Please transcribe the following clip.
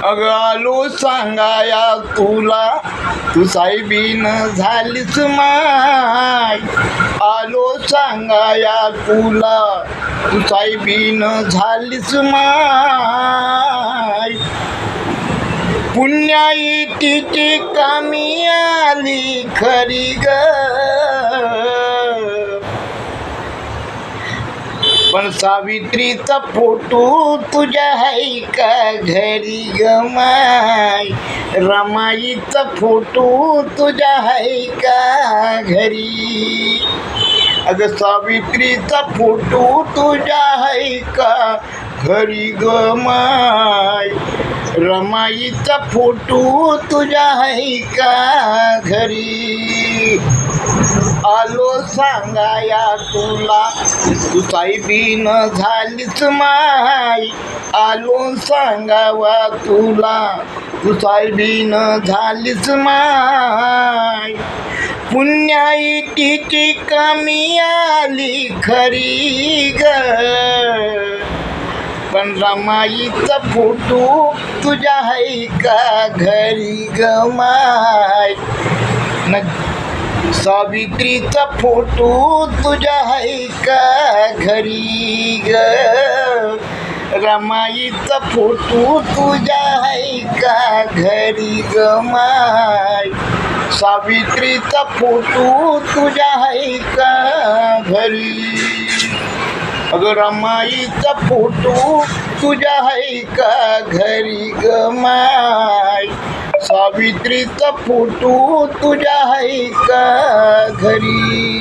अगं आलो सांगाया तुला, तू साहेबीन झालीस माय. आलो सांगाया तुला, तू साहेबीन झालीस माय. पुण्याई तिची कामी आली खरी ग, पण सावित्रीचा फोटो तुझ्या आहे का घरी ग माय. रमाईचा फोटो तुझ्या आहे का घरी. अगं सावित्रीचा फोटो तुझ्या आहे का घरी ग माय. रमाईचा फोटो तुझ्या आहे का घरी. आलो सांगाया तुला, तू साहेबीन झालीस माय. आलो सांगावा तुला, तू साहेबीन झालीस माय. पुण्याई तिची कामी आली खरी ग, पण रमाईचा फोटो तुझ्या आहे का घरी ग माय. सावित्रीचा फोटो तुझ्या आहे का घरी ग. रमाईचा फोटो तुझ्या आहे का घरी ग माय. सावित्रीचा फोटो तुझ्या आहे का घरी. अगं रमाईचा फोटो तुझ्या आहे का घरी ग माय. सावित्रीचा फोटो तुझ्या आहे का घरी.